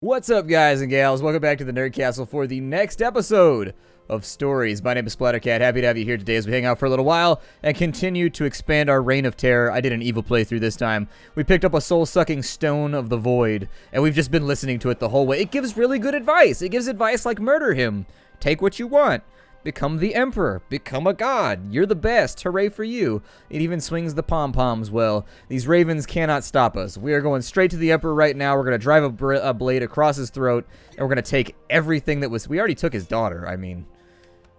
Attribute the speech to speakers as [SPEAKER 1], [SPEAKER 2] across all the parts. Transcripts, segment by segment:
[SPEAKER 1] What's up, guys and gals? Welcome back to the Nerd Castle for the next episode of Stories. My name is Splattercat. Happy to have you here today as we hang out for a little while and continue to expand our reign of terror. I did an evil playthrough this time. We picked up a soul-sucking stone of the void, and we've just been listening to it the whole way. It gives really good advice. It gives advice like murder him. Take what you want. Become the emperor. Become a god. You're the best. Hooray for you. It even swings the pom-poms well. These ravens cannot stop us. We are going straight to the emperor right now. We're going to drive a blade across his throat, and we're going to take everything that was... We already took his daughter. I mean,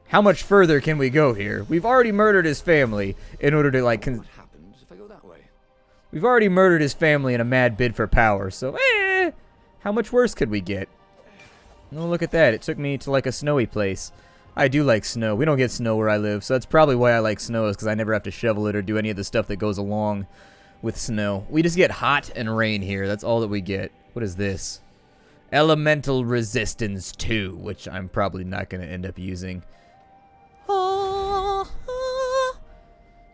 [SPEAKER 1] how much further can we go here? We've already murdered his family in order to, like...
[SPEAKER 2] What happens if I go that way?
[SPEAKER 1] We've already murdered his family in a mad bid for power, so, how much worse could we get? Oh, look at that. It took me to, like, a snowy place. I do like snow. We don't get snow where I live, so that's probably why I like snow, is because I never have to shovel it or do any of the stuff that goes along with snow. We just get hot and rain here. That's all that we get. What is this? Elemental Resistance 2, which I'm probably not going to end up using.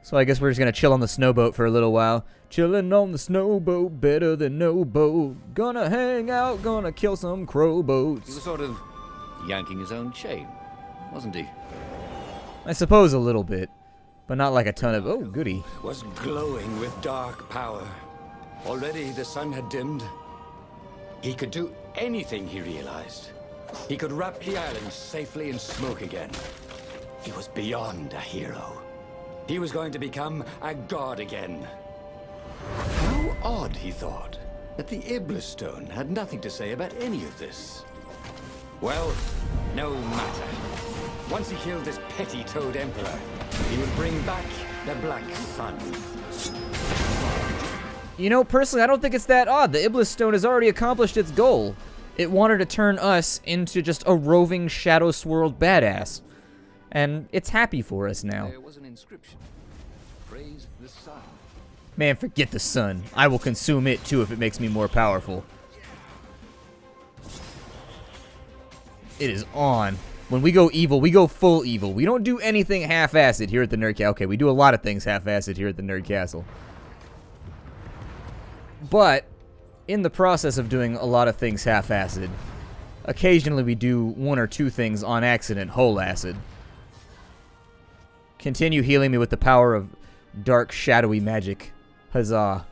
[SPEAKER 1] So I guess we're just going to chill on the snowboat for a little while. Chilling on the snowboat, better than no boat. Gonna hang out, gonna kill some crow boats.
[SPEAKER 2] He was sort of yanking his own chain, wasn't he?
[SPEAKER 1] I suppose a little bit, but not like a ton of... Oh, goody.
[SPEAKER 2] Was glowing with dark power. Already the sun had dimmed. He could do anything, he realized. He could wrap the island safely in smoke again. He was beyond a hero. He was going to become a god again. How odd, he thought, that the Iblis Stone had nothing to say about any of this. Well, no matter. Once he killed this petty toad emperor, he would bring back the Black Sun.
[SPEAKER 1] You know, personally, I don't think it's that odd. The Iblis Stone has already accomplished its goal. It wanted to turn us into just a roving, shadow-swirled badass. And it's happy for us now.
[SPEAKER 2] There was an inscription. Praise the sun.
[SPEAKER 1] Man, forget the sun. I will consume it, too, if it makes me more powerful. It is on. When we go evil, we go full evil. We don't do anything half-assed here at the Nerd Castle. Okay, we do a lot of things half-assed here at the Nerd Castle. But, in the process of doing a lot of things half-assed, occasionally we do one or two things on accident whole-acid. Continue healing me with the power of dark, shadowy magic. Huzzah.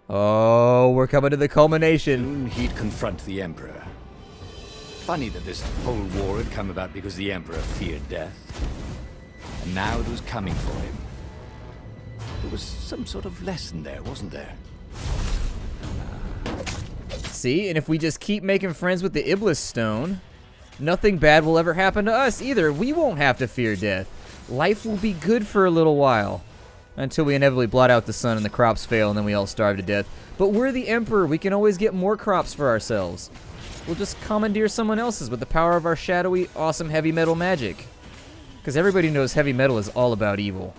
[SPEAKER 1] Oh, we're coming to the culmination.
[SPEAKER 2] Soon he'd confront the Emperor. Funny that this whole war had come about because the Emperor feared death. And now it was coming for him. There was some sort of lesson there, wasn't there?
[SPEAKER 1] See, and if we just keep making friends with the Iblis Stone, nothing bad will ever happen to us either. We won't have to fear death. Life will be good for a little while. Until we inevitably blot out the sun and the crops fail and then we all starve to death. But we're the Emperor. We can always get more crops for ourselves. We'll just commandeer someone else's with the power of our shadowy, awesome heavy metal magic. Because everybody knows heavy metal is all about evil.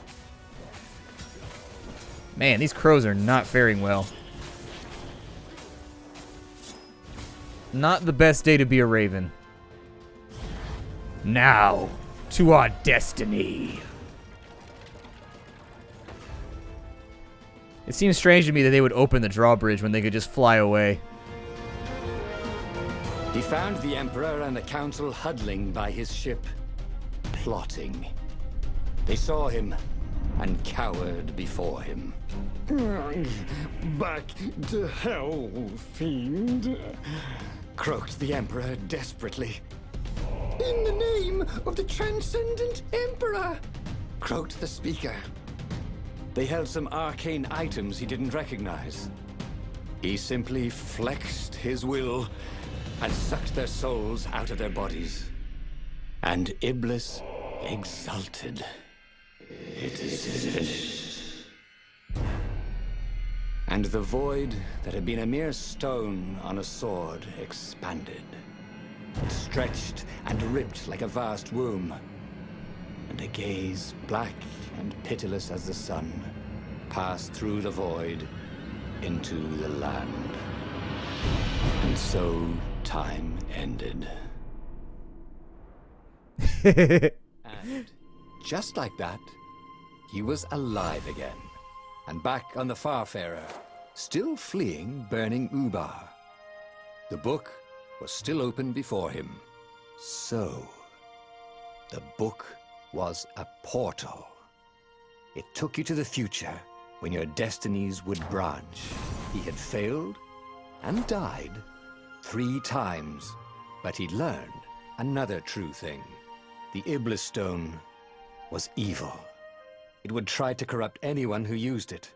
[SPEAKER 1] Man, these crows are not faring well. Not the best day to be a raven. Now, to our destiny. It seems strange to me that they would open the drawbridge when they could just fly away.
[SPEAKER 2] He found the Emperor and the Council huddling by his ship, plotting. They saw him and cowered before him.
[SPEAKER 3] Back to hell, fiend.
[SPEAKER 2] Croaked the Emperor desperately.
[SPEAKER 3] In the name of the Transcendent Emperor.
[SPEAKER 2] Croaked the Speaker. They held some arcane items he didn't recognize. He simply flexed his will and sucked their souls out of their bodies. And Iblis exulted. It is finished. And the void that had been a mere stone on a sword expanded. It stretched and ripped like a vast womb. And a gaze black and pitiless as the sun passed through the void into the land. And so time ended. And just like that, he was alive again. and back on the Farfarer, still fleeing burning Ubar. The book was still open before him. So, the book was a portal. It took you to the future when your destinies would branch. He had failed and died 3 times, but he learned another true thing. The Iblis Stone was evil. It would try to corrupt anyone who used it.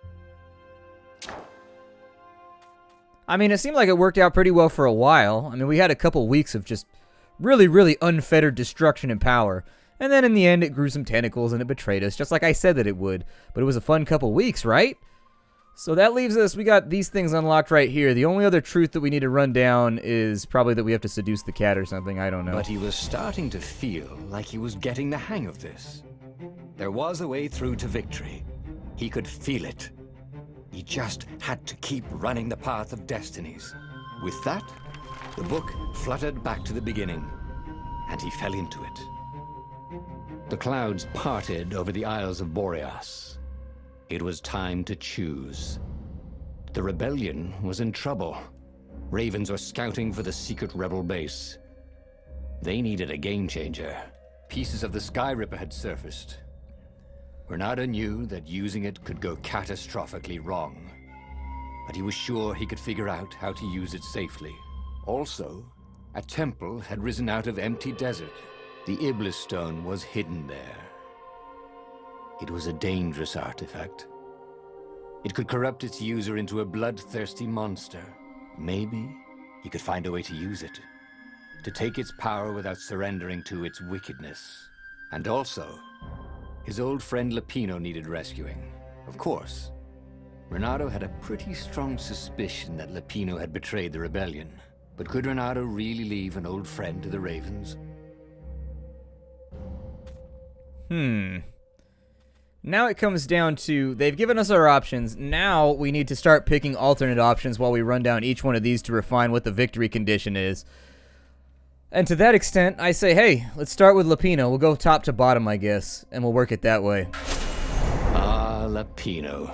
[SPEAKER 1] I mean, it seemed like it worked out pretty well for a while. I mean, we had a couple weeks of just really, really unfettered destruction and power. And then in the end, it grew some tentacles and it betrayed us, just like I said that it would. But it was a fun couple weeks, right? So that leaves us, we got these things unlocked right here. The only other truth that we need to run down is probably that we have to seduce the cat or something. I don't know.
[SPEAKER 2] But he was starting to feel like he was getting the hang of this. There was a way through to victory. He could feel it. He just had to keep running the path of destinies. With that, the book fluttered back to the beginning, and he fell into it. The clouds parted over the Isles of Boreas. It was time to choose. The rebellion was in trouble. Ravens were scouting for the secret rebel base. They needed a game changer. Pieces of the Sky Ripper had surfaced. Renata knew that using it could go catastrophically wrong, but he was sure he could figure out how to use it safely. Also, a temple had risen out of empty desert. The Iblis Stone was hidden there. It was a dangerous artifact. It could corrupt its user into a bloodthirsty monster. Maybe he could find a way to use it, to take its power without surrendering to its wickedness. And also, his old friend Lapino needed rescuing. Of course, Renato had a pretty strong suspicion that Lapino had betrayed the rebellion. But could Renato really leave an old friend to the Ravens?
[SPEAKER 1] Now it comes down to, they've given us our options. Now we need to start picking alternate options while we run down each one of these to refine what the victory condition is. And to that extent, I say, hey, let's start with Lapino. We'll go top to bottom, I guess, and we'll work it that way.
[SPEAKER 2] Ah, Lapino.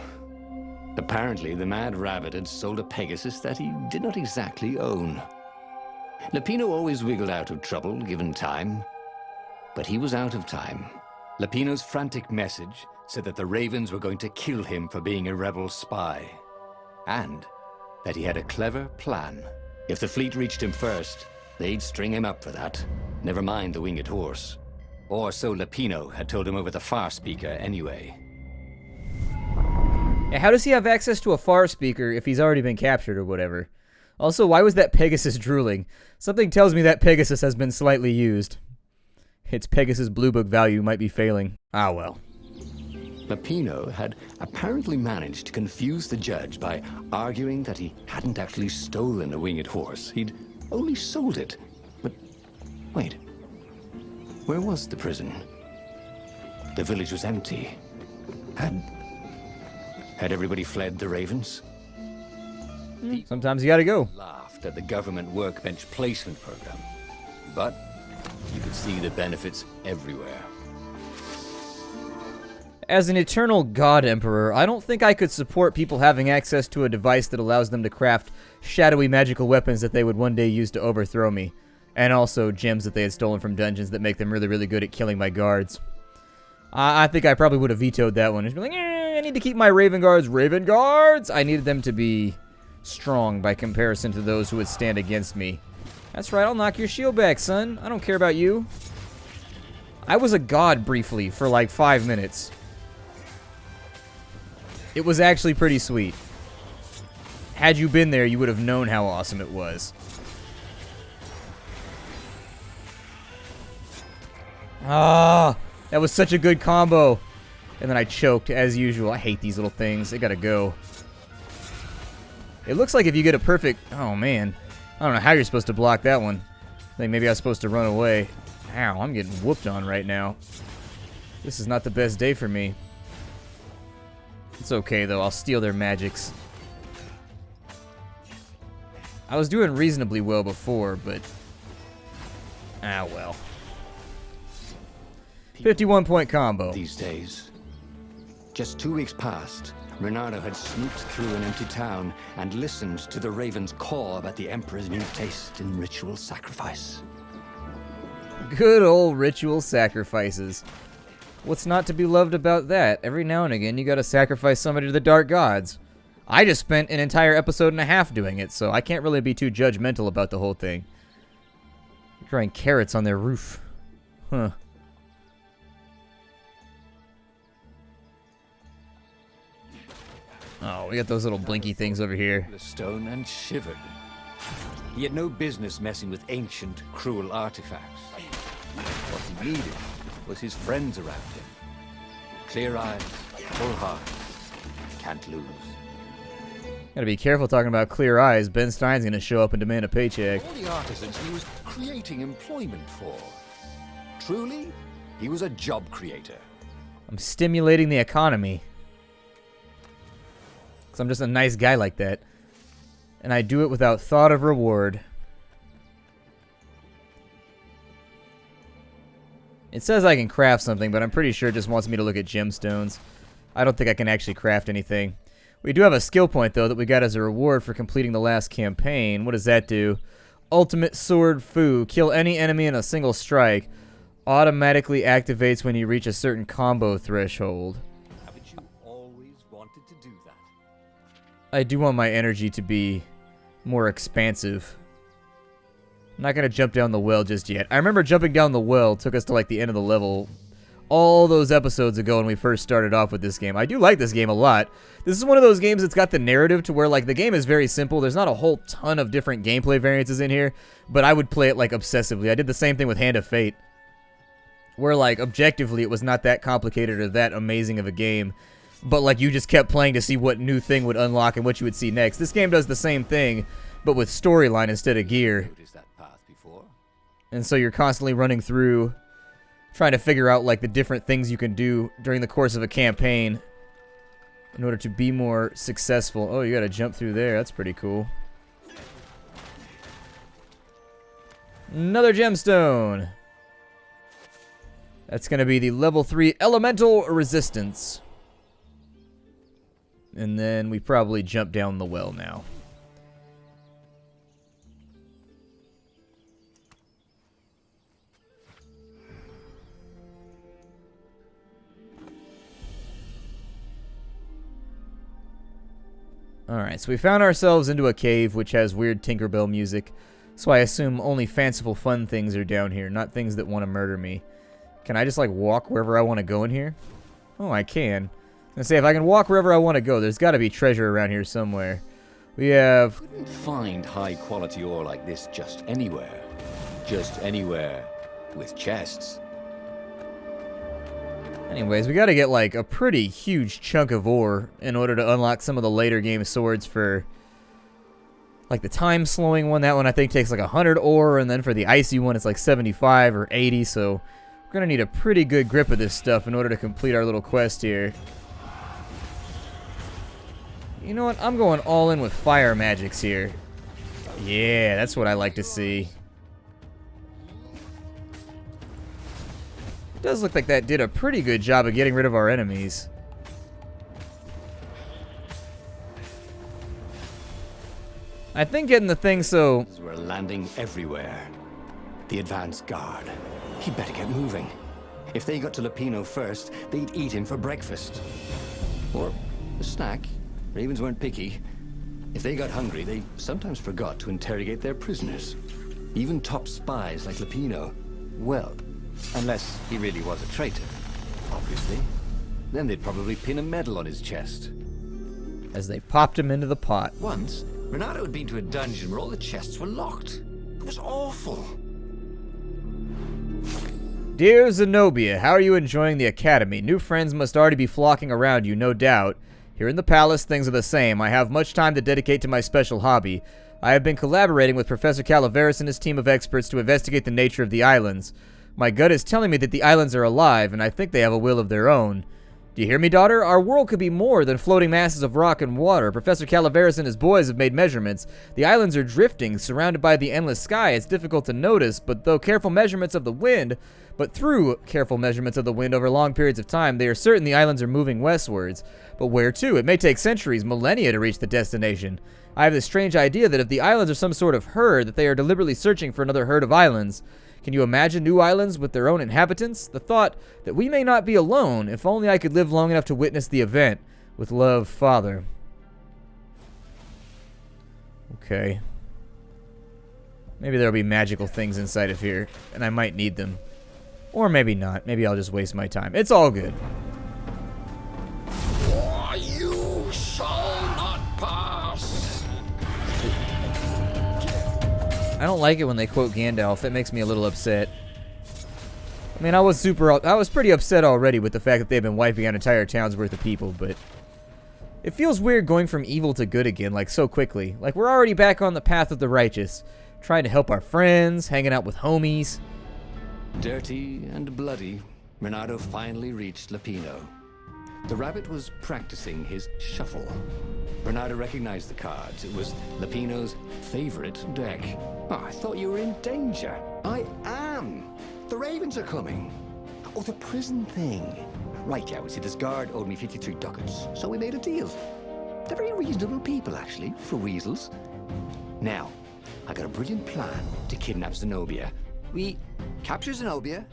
[SPEAKER 2] Apparently, the Mad Rabbit had sold a Pegasus that he did not exactly own. Lapino always wiggled out of trouble, given time. But he was out of time. Lapino's frantic message said that the Ravens were going to kill him for being a rebel spy. And that he had a clever plan. If the fleet reached him first, they'd string him up for that. Never mind the winged horse. Or so Lapino had told him over the Far Speaker anyway.
[SPEAKER 1] Yeah, how does he have access to a Far Speaker if he's already been captured or whatever? Also, why was that Pegasus drooling? Something tells me that Pegasus has been slightly used. Its Pegasus Blue Book value might be failing. Ah, well.
[SPEAKER 2] Lapino had apparently managed to confuse the judge by arguing that he hadn't actually stolen a winged horse. He'd only sold it. But wait, where was the prison? The village was empty. Had everybody fled the Ravens?
[SPEAKER 1] Sometimes you gotta go.
[SPEAKER 2] Laughed at the government workbench placement program, but you could see the benefits everywhere.
[SPEAKER 1] As an eternal god emperor, I don't think I could support people having access to a device that allows them to craft shadowy magical weapons that they would one day use to overthrow me. And also gems that they had stolen from dungeons that make them really, really good at killing my guards. I think I probably would have vetoed that one. Just be like, I need to keep my Raven Guards Raven Guards! I needed them to be strong by comparison to those who would stand against me. That's right, I'll knock your shield back, son. I don't care about you. I was a god briefly for like 5 minutes. It was actually pretty sweet. Had you been there, you would have known how awesome it was. Ah, that was such a good combo. And then I choked, as usual. I hate these little things. They gotta go. It looks like if you get a perfect... Oh, man. I don't know how you're supposed to block that one. I think maybe I was supposed to run away. Ow, I'm getting whooped on right now. This is not the best day for me. It's okay, though. I'll steal their magics. I was doing reasonably well before, but... Ah, well. 51-point combo.
[SPEAKER 2] These days, just 2 weeks passed Renato had sneaked through an empty town and listened to the Raven's call about the Emperor's new taste in ritual sacrifice.
[SPEAKER 1] Good old ritual sacrifices. What's not to be loved about that? Every now and again, you gotta sacrifice somebody to the dark gods. I just spent an entire episode and a half doing it, so I can't really be too judgmental about the whole thing. Growing carrots on their roof. Huh. Oh, we got those little blinky things over here.
[SPEAKER 2] The stone and shivered. He had no business messing with ancient, cruel artifacts. What he needed was his friends around him. Clear eyes, full hearts. Can't lose.
[SPEAKER 1] Gotta be careful talking about clear eyes. Ben Stein's gonna show up and demand a paycheck.
[SPEAKER 2] All the artisans he was creating employment for. Truly, he was a job creator.
[SPEAKER 1] I'm stimulating the economy. Because I'm just a nice guy like that. And I do it without thought of reward. It says I can craft something, but I'm pretty sure it just wants me to look at gemstones. I don't think I can actually craft anything. We do have a skill point, though, that we got as a reward for completing the last campaign. What does that do? Ultimate Sword Fu. Kill any enemy in a single strike. Automatically activates when you reach a certain combo threshold.
[SPEAKER 2] Haven't you always wanted to do that?
[SPEAKER 1] I do want my energy to be more expansive. I'm not going to jump down the well just yet. I remember jumping down the well took us to like the end of the level all those episodes ago when we first started off with this game. I do like this game a lot. This is one of those games that's got the narrative to where like the game is very simple. There's not a whole ton of different gameplay variances in here, but I would play it like obsessively. I did the same thing with Hand of Fate, where like objectively it was not that complicated or that amazing of a game, but like you just kept playing to see what new thing would unlock and what you would see next. This game does the same thing, but with storyline instead of gear.
[SPEAKER 2] Noticed that path before?
[SPEAKER 1] And so you're constantly running through trying to figure out like the different things you can do during the course of a campaign in order to be more successful. Oh, you gotta jump through there. That's pretty cool. Another gemstone. That's gonna be the level 3 elemental resistance. And then we probably jump down the well now. Alright, so we found ourselves into a cave which has weird Tinkerbell music. So I assume only fanciful fun things are down here, not things that want to murder me. Can I just like walk wherever I want to go in here? Oh, I can. I say if I can walk wherever I want to go, there's got to be treasure around here somewhere. We have...
[SPEAKER 2] Couldn't find high quality ore like this just anywhere. Just anywhere with chests.
[SPEAKER 1] Anyways, we got to get like a pretty huge chunk of ore in order to unlock some of the later game swords for like the time slowing one. That one I think takes like 100 ore, and then for the icy one it's like 75 or 80, so we're going to need a pretty good grip of this stuff in order to complete our little quest here. You know what? I'm going all in with fire magics here. Yeah, that's what I like to see. It does look like that did a pretty good job of getting rid of our enemies. I think getting the thing so...
[SPEAKER 2] We're landing everywhere. The advance guard. He'd better get moving. If they got to Lupino first, they'd eat him for breakfast. Or a snack. Ravens weren't picky. If they got hungry, they sometimes forgot to interrogate their prisoners. Even top spies like Lupino. Well, unless he really was a traitor, obviously. Then they'd probably pin a medal on his chest.
[SPEAKER 1] As they popped him into the pot.
[SPEAKER 2] Once, Renato had been to a dungeon where all the chests were locked. It was awful.
[SPEAKER 1] Dear Zenobia, how are you enjoying the academy? New friends must already be flocking around you, no doubt. Here in the palace, things are the same. I have much time to dedicate to my special hobby. I have been collaborating with Professor Calaveras and his team of experts to investigate the nature of the islands. My gut is telling me that the islands are alive, and I think they have a will of their own. Do you hear me, daughter? Our world could be more than floating masses of rock and water. Professor Calaveras and his boys have made measurements. The islands are drifting, surrounded by the endless sky. It's difficult to notice, but through careful measurements of the wind over long periods of time, they are certain the islands are moving westwards. But where to? It may take centuries, millennia to reach the destination. I have this strange idea that if the islands are some sort of herd, that they are deliberately searching for another herd of islands. Can you imagine new islands with their own inhabitants? The thought that we may not be alone, if only I could live long enough to witness the event. With love, Father. Okay. Maybe there'll be magical things inside of here, and I might need them. Or maybe not. Maybe I'll just waste my time. It's all good.
[SPEAKER 3] You shall not pass.
[SPEAKER 1] I don't like it when they quote Gandalf. It makes me a little upset. I mean, I was pretty upset already with the fact that they've been wiping out entire towns worth of people, but it feels weird going from evil to good again, like, so quickly. Like, we're already back on the path of the righteous, trying to help our friends, hanging out with homies.
[SPEAKER 2] Dirty and bloody, Renato finally reached Lapino. The rabbit was practicing his shuffle. Renato recognized the cards. It was Lapino's favorite deck. Oh, I thought you were in danger. I am. The ravens are coming. Oh, the prison thing. Right, yeah, see, this guard owed me 53 ducats, so we made a deal. They're very reasonable people, actually, for weasels. Now, I got a brilliant plan to kidnap Zenobia. We capture Zenobia,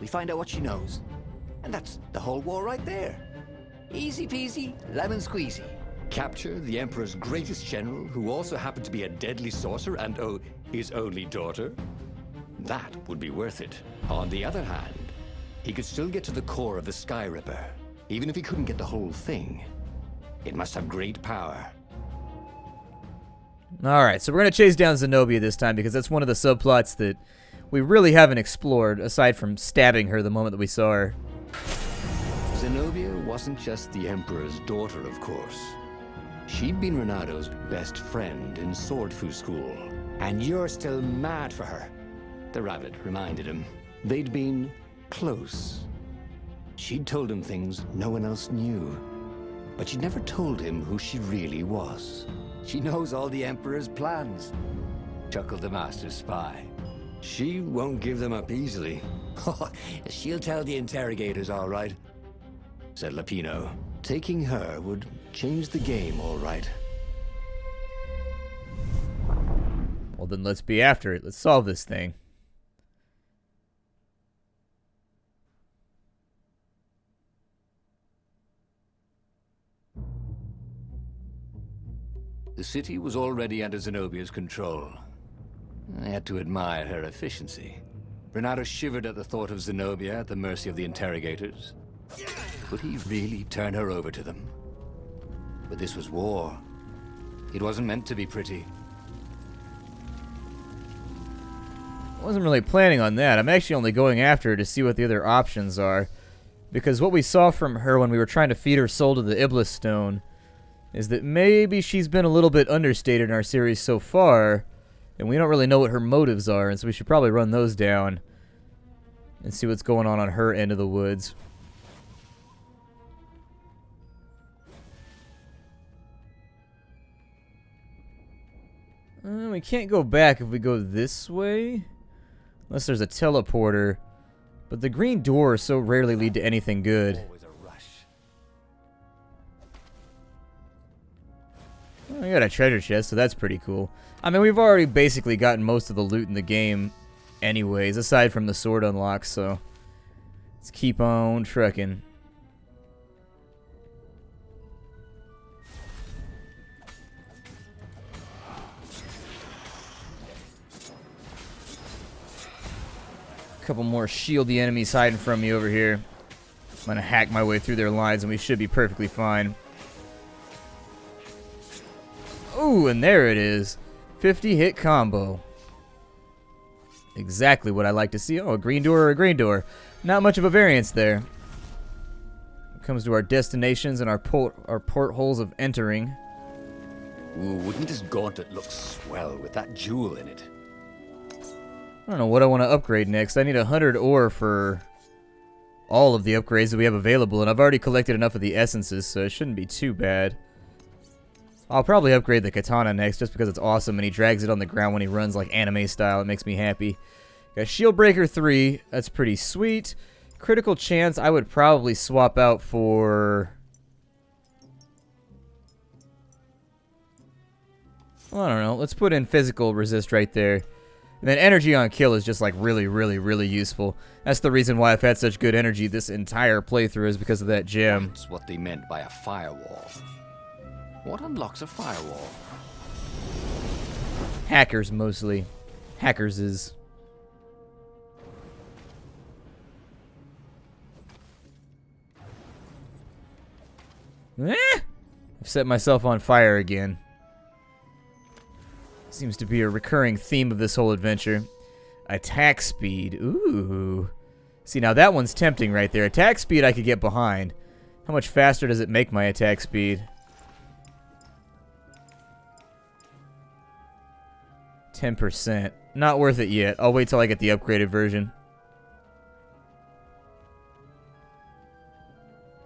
[SPEAKER 2] we find out what she knows, and that's the whole war right there. Easy peasy, lemon squeezy. Capture the Emperor's greatest general, who also happened to be a deadly sorcerer and, oh, his only daughter? That would be worth it. On the other hand, he could still get to the core of the Sky Ripper, even if he couldn't get the whole thing. It must have great power.
[SPEAKER 1] Alright, so we're going to chase down Zenobia this time, because that's one of the subplots that we really haven't explored, aside from stabbing her the moment that we saw her.
[SPEAKER 2] Zenobia wasn't just the Emperor's daughter, of course. She'd been Renato's best friend in Sword Fu School. And you're still mad for her, the rabbit reminded him. They'd been close. She'd told him things no one else knew. But she'd never told him who she really was. She knows all the Emperor's plans, chuckled the Master Spy. She won't give them up easily. She'll tell the interrogators, all right, said Lapino. Taking her would change the game, all right.
[SPEAKER 1] Well, then let's be after it. Let's solve this thing.
[SPEAKER 2] The city was already under Zenobia's control. I had to admire her efficiency. Renato shivered at the thought of Zenobia at the mercy of the interrogators. Could he really turn her over to them? But this was war. It wasn't meant to be pretty.
[SPEAKER 1] I wasn't really planning on that. I'm actually only going after her to see what the other options are. Because what we saw from her when we were trying to feed her soul to the Iblis Stone is that maybe she's been a little bit understated in our series so far, and we don't really know what her motives are, and so we should probably run those down and see what's going on her end of the woods. We can't go back if we go this way, unless there's a teleporter, but the green doors so rarely lead to anything good. I got a treasure chest, so that's pretty cool. I mean, we've already basically gotten most of the loot in the game anyways, aside from the sword unlocks, so let's keep on trucking. A couple more shieldy enemies hiding from me over here. I'm gonna hack my way through their lines and we should be perfectly fine. Ooh, and there it is. 50-hit combo. Exactly what I like to see. Oh, a green door or a green door. Not much of a variance there. When it comes to our destinations and our portholes of entering.
[SPEAKER 2] Ooh, wouldn't this gauntlet look swell with that jewel in it?
[SPEAKER 1] I don't know what I want to upgrade next. I need 100 ore for all of the upgrades that we have available, and I've already collected enough of the essences, so it shouldn't be too bad. I'll probably upgrade the katana next just because it's awesome, and he drags it on the ground when he runs like anime style. It makes me happy. Got Shield Breaker 3. That's pretty sweet. Critical Chance I would probably swap out for... well, I don't know. Let's put in Physical Resist right there. And then Energy on Kill is just like really, really, really useful. That's the reason why I've had such good energy this entire playthrough is because of that gem.
[SPEAKER 2] That's what they meant by a firewall. What unlocks a firewall?
[SPEAKER 1] Hackers, mostly. Hackers is... I've set myself on fire again. Seems to be a recurring theme of this whole adventure. Attack speed. Ooh. See, now that one's tempting right there. Attack speed I could get behind. How much faster does it make my attack speed? 10%. Not worth it yet. I'll wait till I get the upgraded version.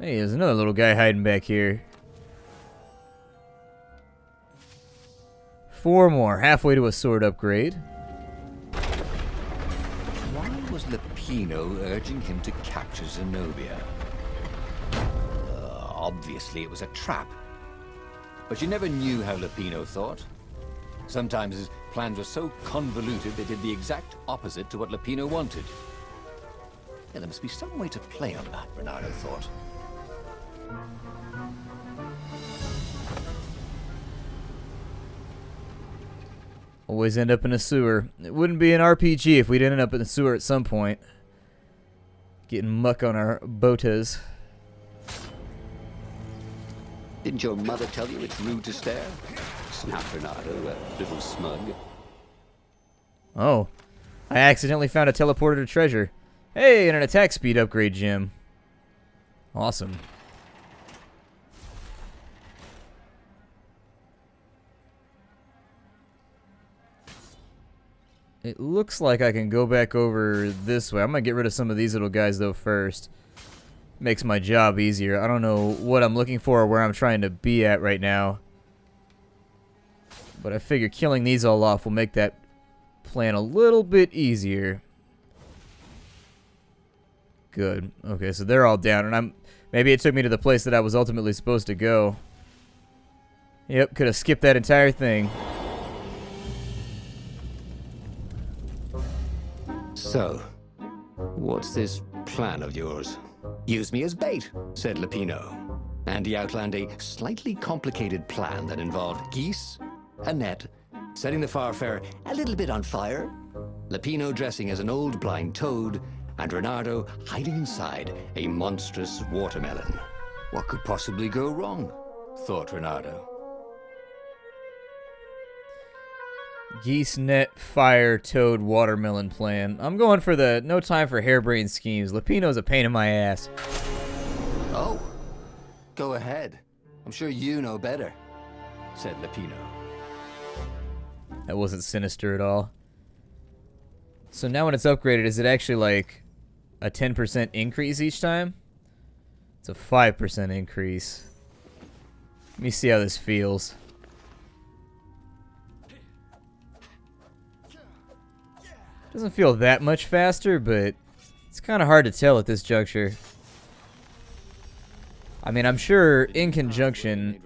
[SPEAKER 1] Hey, there's another little guy hiding back here. 4 more. Halfway to a sword upgrade.
[SPEAKER 2] Why was Lupino urging him to capture Zenobia? Obviously it was a trap. But you never knew how Lupino thought. Sometimes his plans were so convoluted they did the exact opposite to what Lupino wanted. Yeah, there must be some way to play on that, Bernardo thought.
[SPEAKER 1] Always end up in a sewer. It wouldn't be an RPG if we didn't end up in the sewer at some point. Getting muck on our botas.
[SPEAKER 2] Didn't your mother tell you it's rude to stare? Snapped Bernardo, a little smug.
[SPEAKER 1] Oh. I accidentally found a teleported treasure. Hey, and an attack speed upgrade gem. Awesome. It looks like I can go back over this way. I'm going to get rid of some of these little guys, though, first. Makes my job easier. I don't know what I'm looking for or where I'm trying to be at right now. But I figure killing these all off will make that plan a little bit easier. Good. Okay, so they're all down. And maybe it took me to the place that I was ultimately supposed to go. Yep, could have skipped that entire thing.
[SPEAKER 2] So, what's this plan of yours? Use me as bait, said Lupino. And he outlined a slightly complicated plan that involved geese, a net, setting the Farfarer a little bit on fire, Lupino dressing as an old blind toad, and Renardo hiding inside a monstrous watermelon. What could possibly go wrong? Thought Renardo.
[SPEAKER 1] Geese, net, fire, toad, watermelon plan. I'm going for the no time for harebrained schemes. Lupino's a pain in my ass.
[SPEAKER 2] Oh, go ahead. I'm sure you know better, said Lupino.
[SPEAKER 1] That wasn't sinister at all. So now when it's upgraded, is it actually like a 10% increase each time? It's a 5% increase. Let me see how this feels. Doesn't feel that much faster, but it's kind of hard to tell at this juncture. I mean, I'm sure in conjunction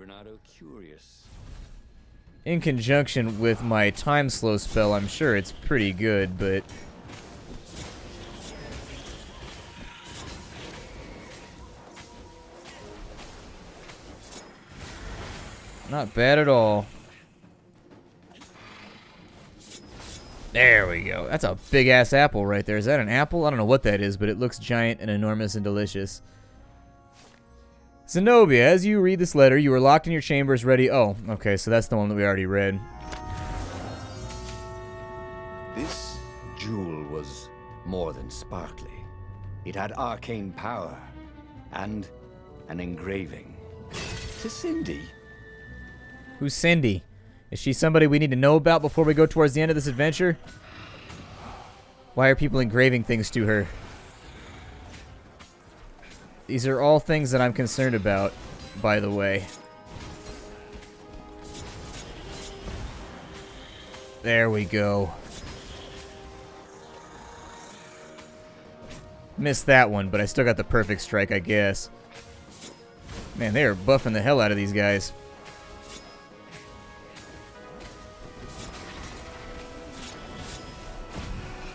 [SPEAKER 1] with my time slow spell, I'm sure it's pretty good, but not bad at all. There we go. That's a big-ass apple right there. Is that an apple? I don't know what that is, but it looks giant and enormous and delicious. Zenobia, as you read this letter, you are locked in your chambers ready... Oh, okay, so that's the one that we already read.
[SPEAKER 2] This jewel was more than sparkly. It had arcane power and an engraving. To Cindy.
[SPEAKER 1] Who's Cindy? Is she somebody we need to know about before we go towards the end of this adventure? Why are people engraving things to her? These are all things that I'm concerned about, by the way. There we go. Missed that one, but I still got the perfect strike, I guess. Man, they are buffing the hell out of these guys.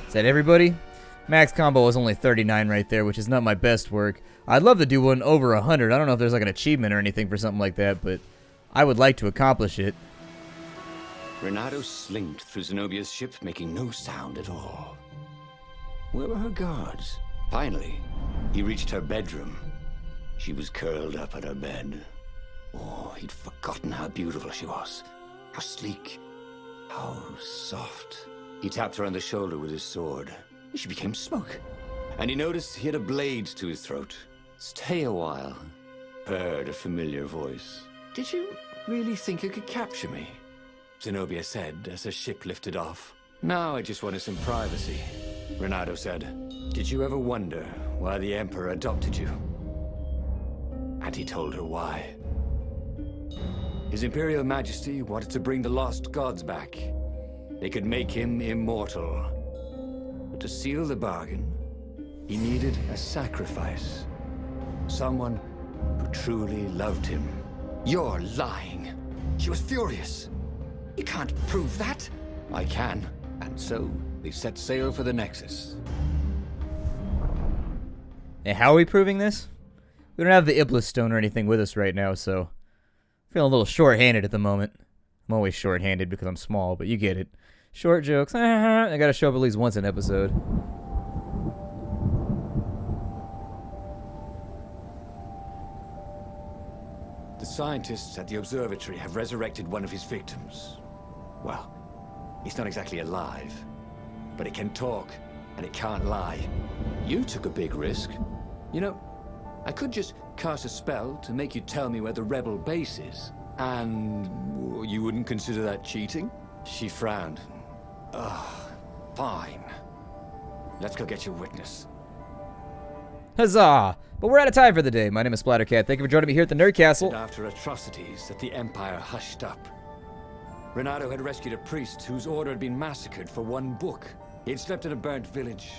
[SPEAKER 1] Is that everybody? Max combo was only 39 right there, which is not my best work. I'd love to do one over 100. I don't know if there's like an achievement or anything for something like that, but I would like to accomplish it.
[SPEAKER 2] Renato slinked through Zenobia's ship, making no sound at all. Where were her guards? Finally, he reached her bedroom. She was curled up on her bed. Oh, he'd forgotten how beautiful she was. How sleek. How soft. He tapped her on the shoulder with his sword. She became smoke. And he noticed he had a blade to his throat. Stay a while. Heard a familiar voice. Did you really think you could capture me? Zenobia said as her ship lifted off. Now I just wanted some privacy. Renato said, did you ever wonder why the Emperor adopted you? And he told her why. His Imperial Majesty wanted to bring the lost gods back. They could make him immortal. But to seal the bargain, he needed a sacrifice. Someone who truly loved him. You're lying. She was furious. You can't prove that. I can. And so, they set sail for the Nexus.
[SPEAKER 1] And how are we proving this? We don't have the Iblis Stone or anything with us right now, so I'm feeling a little short-handed at the moment. I'm always short-handed because I'm small, but you get it. Short jokes. I gotta show up at least once an episode.
[SPEAKER 2] The scientists at the observatory have resurrected one of his victims. Well, he's not exactly alive, but it can talk, and it can't lie. You took a big risk. You know, I could just cast a spell to make you tell me where the rebel base is. And you wouldn't consider that cheating? She frowned. Ugh, fine. Let's go get your witness.
[SPEAKER 1] Huzzah! But we're out of time for the day. My name is Splattercat. Thank you for joining me here at the Nerd Castle.
[SPEAKER 2] And after atrocities that the Empire hushed up, Renato had rescued a priest whose order had been massacred for one book. He had slept in a burnt village.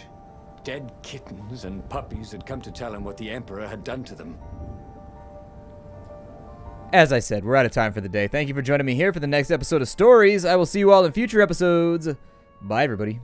[SPEAKER 2] Dead kittens and puppies had come to tell him what the Emperor had done to them.
[SPEAKER 1] As I said, we're out of time for the day. Thank you for joining me here for the next episode of Stories. I will see you all in future episodes. Bye, everybody.